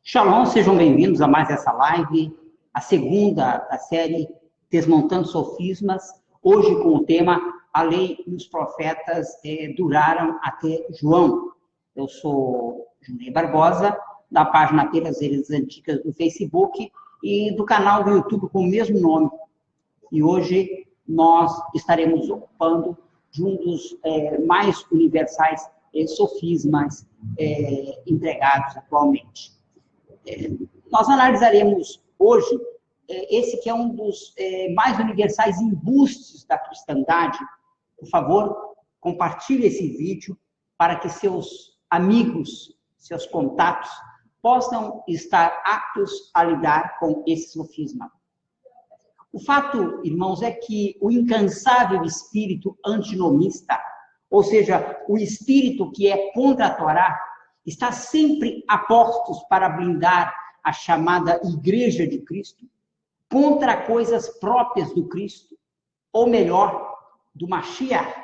Shalom, sejam bem-vindos a mais essa live, a segunda da série Desmontando Sofismas, hoje com o tema A Lei e os Profetas Duraram até João. Eu sou Junei Barbosa, da página Pelas Eras Antigas do Facebook e do canal do YouTube com o mesmo nome. E hoje nós estaremos ocupando de um dos mais universais sofismas empregados atualmente. Nós analisaremos hoje esse que é um dos mais universais embustes da cristandade. Por favor, compartilhe esse vídeo para que seus amigos, seus contatos, possam estar aptos a lidar com esse sofisma. O fato, irmãos, é que o incansável espírito antinomista, ou seja, o espírito que é contra a Torá, está sempre a postos para blindar a chamada Igreja de Cristo contra coisas próprias do Cristo, ou melhor, do Mashiach,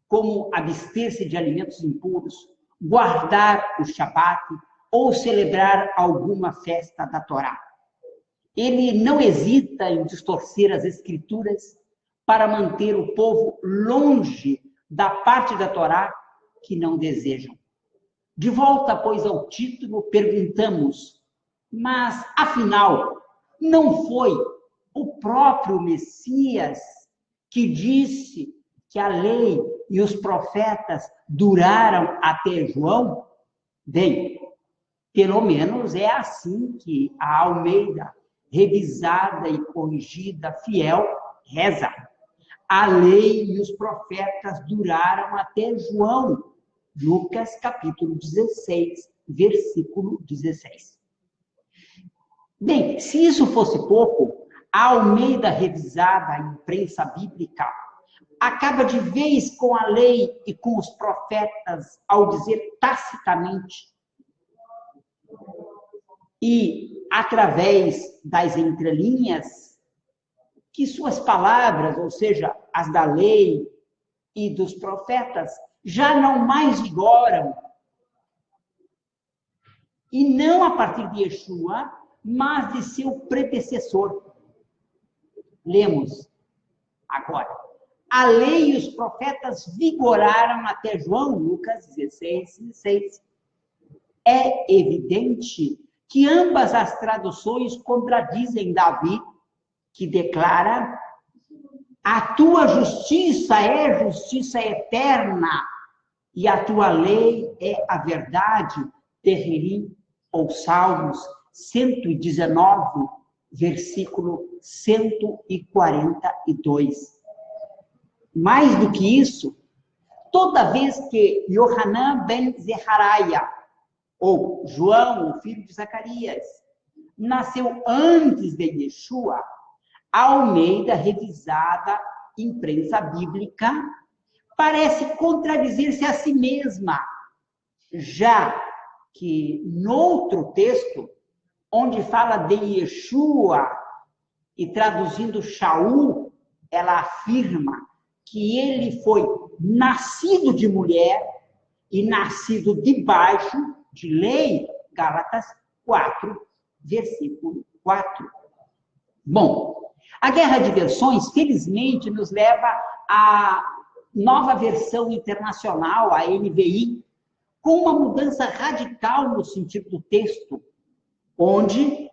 como abster-se de alimentos impuros, guardar o Shabat ou celebrar alguma festa da Torá. Ele não hesita em distorcer as Escrituras para manter o povo longe da parte da Torá que não desejam. De volta, pois, ao título, perguntamos, mas, afinal, não foi o próprio Messias que disse que a lei e os profetas duraram até João? Bem, pelo menos é assim que a Almeida, revisada e corrigida, fiel, reza. A lei e os profetas duraram até João. Lucas, capítulo 16, versículo 16. Bem, se isso fosse pouco, a Almeida revisada, a imprensa bíblica, acaba de vez com a lei e com os profetas ao dizer tacitamente e através das entrelinhas que suas palavras, ou seja, as da lei e dos profetas, já não mais vigoram. E não a partir de Yeshua, mas de seu predecessor. Lemos agora. A lei e os profetas vigoraram até João, Lucas 16, 16. É evidente que ambas as traduções contradizem Davi, que declara: a tua justiça é justiça eterna e a tua lei é a verdade. Terrilim, ou Salmos 119, versículo 142. Mais do que isso, toda vez que Yohanan ben Zechariah, ou João, o filho de Zacarias, nasceu antes de Yeshua, a Almeida revisada, imprensa bíblica, parece contradizer-se a si mesma, já que noutro texto, onde fala de Yeshua e traduzindo Shaul, ela afirma que ele foi nascido de mulher e nascido debaixo de lei, Gálatas 4, versículo 4. Bom, a guerra de versões, felizmente, nos leva à nova versão internacional, a NVI, com uma mudança radical no sentido do texto, onde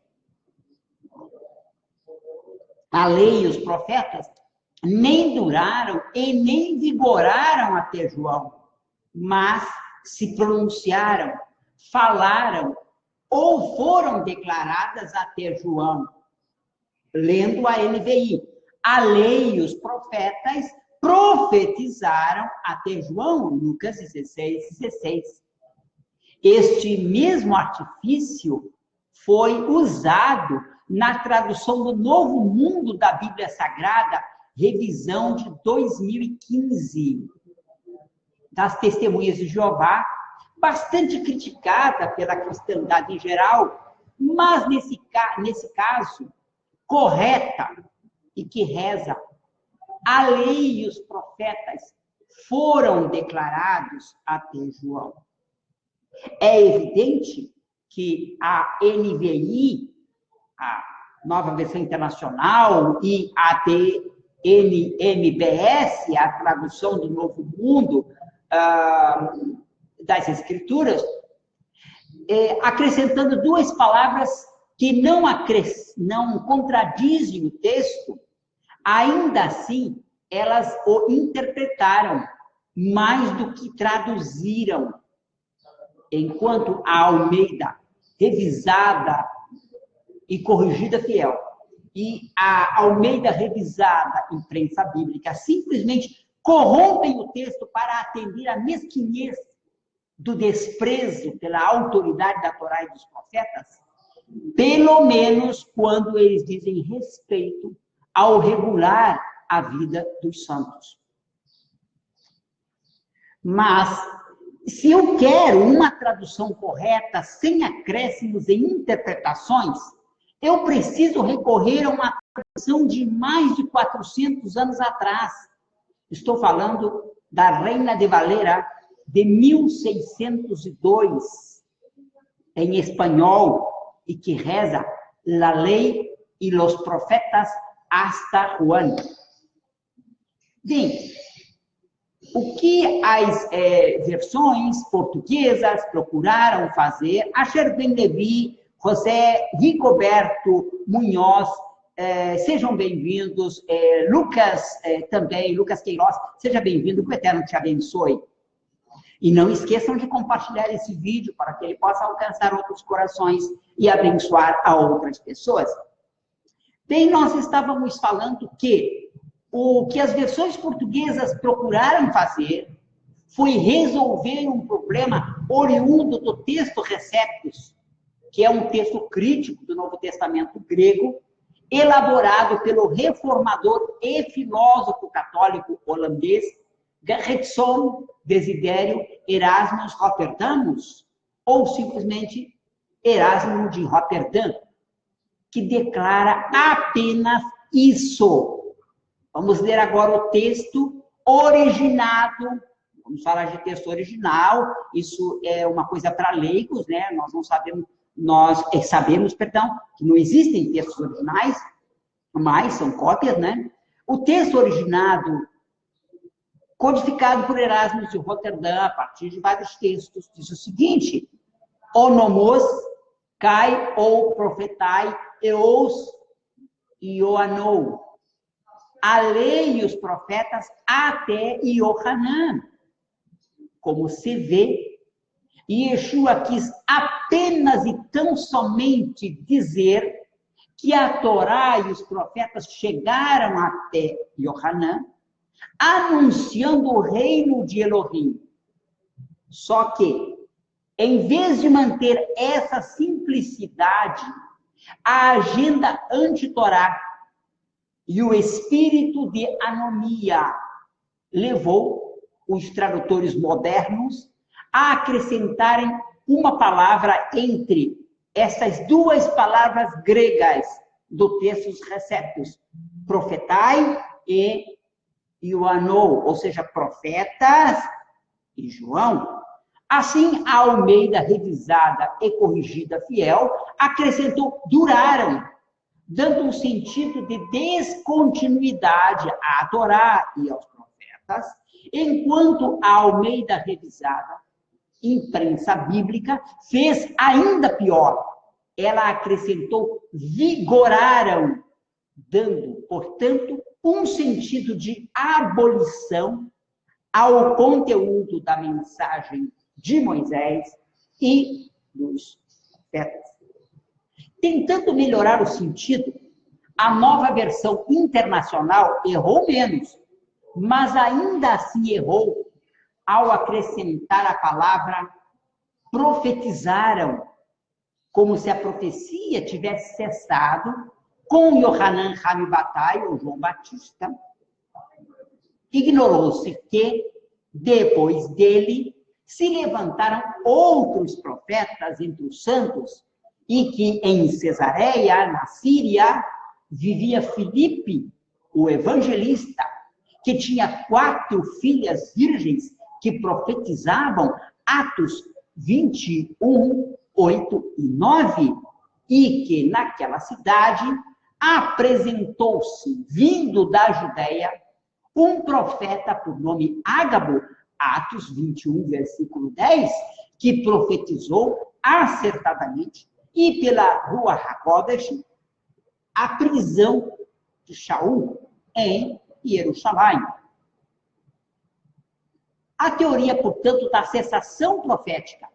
a lei e os profetas nem duraram e nem vigoraram até João, mas se pronunciaram, falaram ou foram declaradas até João. Lendo a NVI, a lei e os profetas profetizaram até João, Lucas 16, 16. Este mesmo artifício foi usado na tradução do Novo Mundo da Bíblia Sagrada, revisão de 2015, das Testemunhas de Jeová, bastante criticada pela cristandade em geral, mas nesse caso, correta, e que reza: a lei e os profetas foram declarados até João. É evidente que a NVI, a Nova Versão Internacional, e a TNMBS, a Tradução do Novo Mundo das Escrituras, acrescentando duas palavras que não contradizem o texto, ainda assim, elas o interpretaram mais do que traduziram, enquanto a Almeida, revisada e corrigida fiel, e a Almeida revisada, imprensa bíblica, simplesmente corrompem o texto para atender à mesquinhez do desprezo pela autoridade da Torá e dos profetas, pelo menos quando eles dizem respeito ao regular a vida dos santos. Mas, se eu quero uma tradução correta, sem acréscimos e interpretações, eu preciso recorrer a uma tradução de mais de 400 anos atrás. Estou falando da Reina de Valera, de 1602, em espanhol, e que reza La ley y los profetas hasta Juan. Bem, o que as versões portuguesas procuraram fazer, Asher Ben Levi, José Rigoberto Munhoz, sejam bem-vindos, Lucas também, Lucas Queiroz, seja bem-vindo, que o Eterno te abençoe. E não esqueçam de compartilhar esse vídeo para que ele possa alcançar outros corações e abençoar a outras pessoas. Bem, nós estávamos falando que o que as versões portuguesas procuraram fazer foi resolver um problema oriundo do texto Receptus, que é um texto crítico do Novo Testamento grego, elaborado pelo reformador e filósofo católico holandês Gerritson Desidério Erasmus Rotterdamus, ou simplesmente Erasmo de Roterdã, que declara apenas isso. Vamos ler agora o texto originado. Vamos falar de texto original, isso é uma coisa para leigos, né? Nós não sabemos, sabemos que não existem textos originais, mas são cópias, né? O texto originado, codificado por Erasmo de Roterdã, a partir de vários textos, diz o seguinte: onomos, kai ou profetai, eos ioanou. A lei e os profetas até Iohanan. Como se vê, Yeshua quis apenas e tão somente dizer que a Torá e os profetas chegaram até Iohanan, anunciando o reino de Elohim. Só que, em vez de manter essa simplicidade, a agenda anti-Torá e o espírito de anomia levou os tradutores modernos a acrescentarem uma palavra entre essas duas palavras gregas do texto Receptus, profetai e Ioanou, ou seja, profetas e João. Assim, a Almeida revisada e corrigida fiel acrescentou duraram, dando um sentido de descontinuidade à Torá e aos profetas, enquanto a Almeida revisada, imprensa bíblica, fez ainda pior. Ela acrescentou vigoraram, dando, portanto, um sentido de abolição ao conteúdo da mensagem de Moisés e dos profetas. Tentando melhorar o sentido, a Nova Versão Internacional errou menos, mas ainda assim errou ao acrescentar a palavra profetizaram, como se a profecia tivesse cessado com Yohanan Hamibatai, ou João Batista. Ignorou-se que, depois dele, se levantaram outros profetas entre os santos, e que em Cesareia, na Síria, vivia Filipe, o evangelista, que tinha 4 filhas virgens que profetizavam, Atos 21, 8 e 9, e que naquela cidade apresentou-se, vindo da Judéia, um profeta por nome Ágabo, Atos 21, versículo 10, que profetizou acertadamente, e pela rua Hakodesh, a prisão de Shaul em Jerusalém. A teoria, portanto, da cessação profética,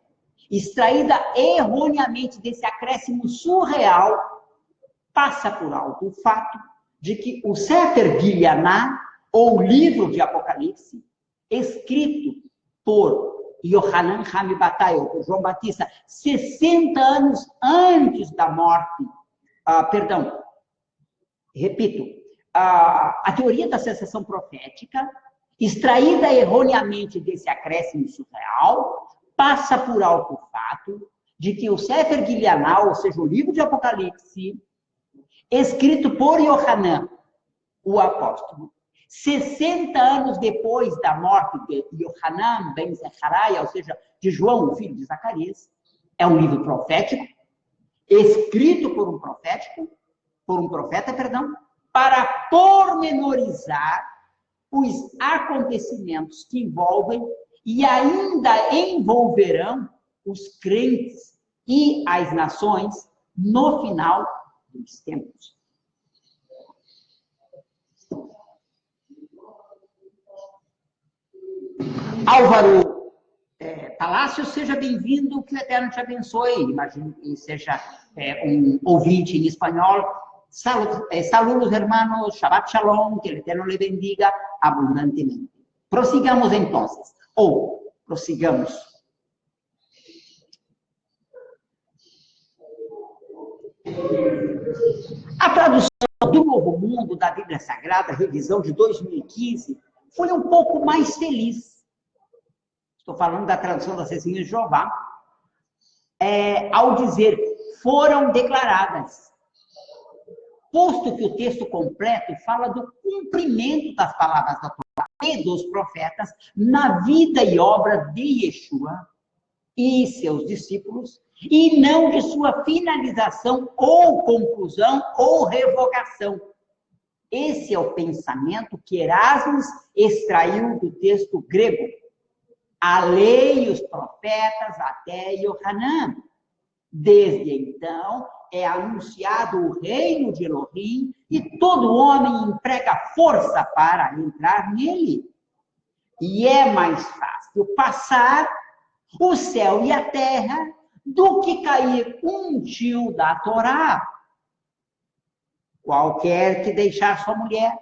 extraída erroneamente desse acréscimo surreal, passa por alto o fato de que o Sefer Gilyaná, ou livro de Apocalipse, escrito por Yohanan Hamibatai, ou por João Batista, 60 anos antes da morte, a teoria da cessação profética, extraída erroneamente desse acréscimo surreal, passa por alto o fato de que o Sefer Gilyaná, ou seja, o livro de Apocalipse, escrito por Yohanan, o apóstolo, 60 anos depois da morte de Yohanan ben Zechariah, ou seja, de João, o filho de Zacarias, é um livro profético, escrito por um profeta, para pormenorizar os acontecimentos que envolvem e ainda envolverão os crentes e as nações no final dos tempos. Álvaro Palácio, seja bem-vindo, que o Eterno te abençoe. Imagino que seja um ouvinte em espanhol. Saludos, hermanos, Shabbat Shalom, que el Eterno le bendiga abundantemente. Prossigamos, então, prossigamos. A tradução do Novo Mundo da Bíblia Sagrada, revisão de 2015, foi um pouco mais feliz. Estou falando da tradução da Testemunhas de Jeová, ao dizer, foram declaradas. Posto que o texto completo fala do cumprimento das palavras da Torá e dos profetas na vida e obra de Yeshua e seus discípulos, e não de sua finalização ou conclusão ou revogação. Esse é o pensamento que Erasmus extraiu do texto grego. A lei e os profetas até Yohanan. Desde então, é anunciado o reino de Elohim e todo homem emprega força para entrar nele. E é mais fácil passar o céu e a terra do que cair um tio da Torá. Qualquer que deixar sua mulher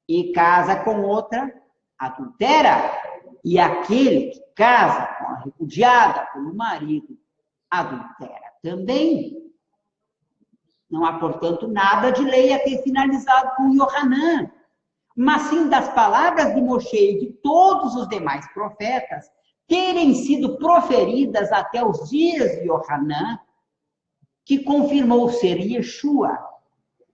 e casa com outra, adultera. E aquele que casa com a repudiada pelo marido, adultera também. Não há, portanto, nada de lei a ter finalizado com Yohanan, mas sim das palavras de Moshe e de todos os demais profetas terem sido proferidas até os dias de Yohanan, que confirmou ser Yeshua,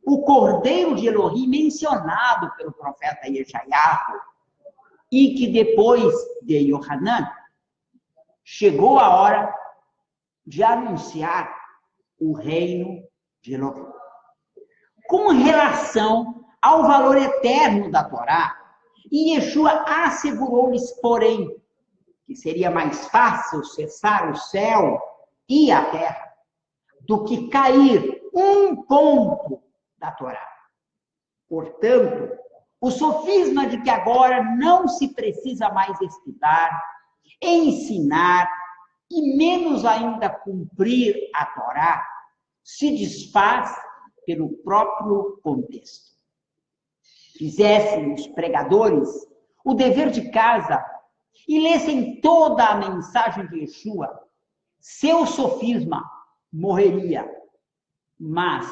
o Cordeiro de Elohim mencionado pelo profeta Yeshayahu, e que depois de Yohanan, chegou a hora de anunciar o reino de Elohim. Com relação ao valor eterno da Torá, Yeshua assegurou-lhes, porém, que seria mais fácil cessar o céu e a terra do que cair um ponto da Torá. Portanto, o sofisma de que agora não se precisa mais estudar, ensinar e menos ainda cumprir a Torá, se desfaz pelo próprio contexto. Fizessem os pregadores o dever de casa e lessem toda a mensagem de Yeshua, seu sofisma morreria. Mas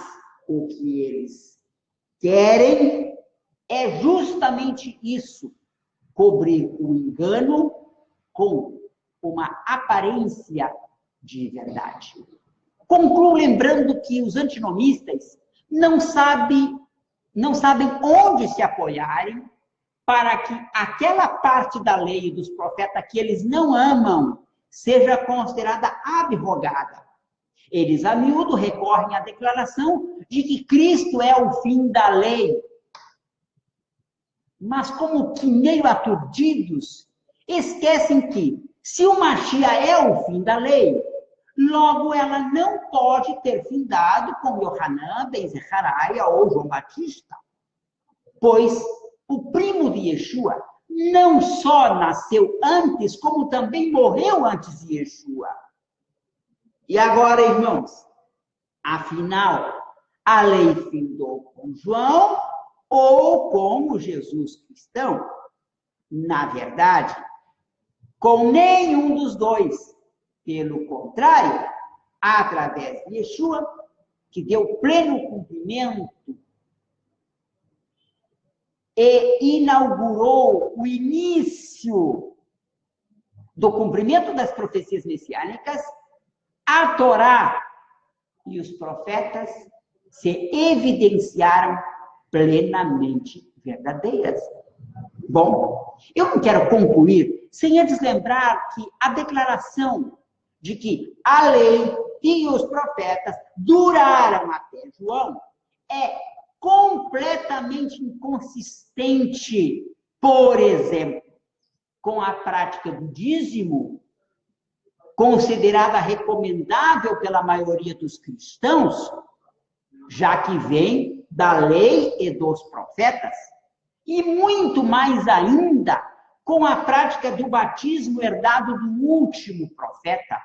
o que eles querem é justamente isso, cobrir o engano com uma aparência de verdade. Concluo lembrando que os antinomistas não sabem onde se apoiarem para que aquela parte da lei dos profetas que eles não amam seja considerada abrogada Eles, a miúdo, recorrem à declaração de que Cristo é o fim da lei. Mas, como que meio aturdidos, esquecem que, se o Mashiach é o fim da lei, logo ela não pode ter findado com Yohanan, Ben Zechariah ou João Batista, pois o primo de Yeshua não só nasceu antes, como também morreu antes de Yeshua. E agora, irmãos, afinal, a lei findou com João ou com o Jesus cristão? Na verdade, com nenhum dos dois. Pelo contrário, através de Yeshua, que deu pleno cumprimento e inaugurou o início do cumprimento das profecias messiânicas, a Torá e os profetas se evidenciaram plenamente verdadeiras. Bom, eu não quero concluir sem antes lembrar que a declaração de que a lei e os profetas duraram até João é completamente inconsistente, por exemplo, com a prática do dízimo, considerada recomendável pela maioria dos cristãos, já que vem da lei e dos profetas, e muito mais ainda com a prática do batismo herdado do último profeta,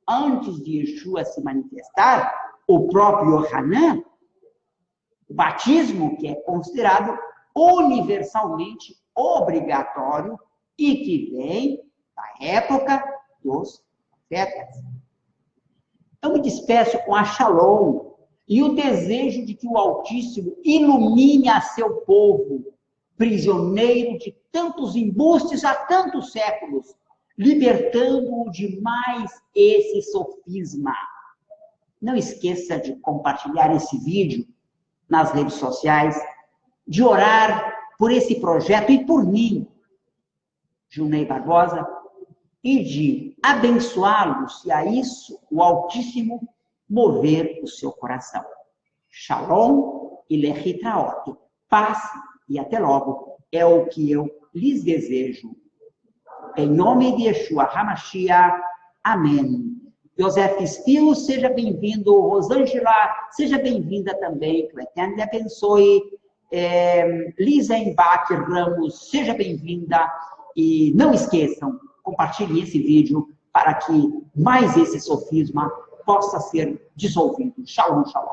antes de Yeshua se manifestar, o próprio Yohanan, o batismo que é considerado universalmente obrigatório e que vem da época dos profetas. Eu me despeço com a Shalom e o desejo de que o Altíssimo ilumine a seu povo, prisioneiro de tantos embustes há tantos séculos, libertando-o de mais esse sofisma. Não esqueça de compartilhar esse vídeo nas redes sociais, de orar por esse projeto e por mim, Junei Barbosa, e de abençoá-lo, se a isso o Altíssimo mover o seu coração. Shalom e lehitraot. Paz e até logo. É o que eu lhes desejo. Em nome de Yeshua HaMashiach. Amém. José Estilo, seja bem-vindo. Rosângela, seja bem-vinda também. Que o Eterno lhe abençoe. Lisa Embate Ramos, seja bem-vinda. E não esqueçam, compartilhem esse vídeo para que mais esse sofisma possa ser dissolvido. Shalom, shalom.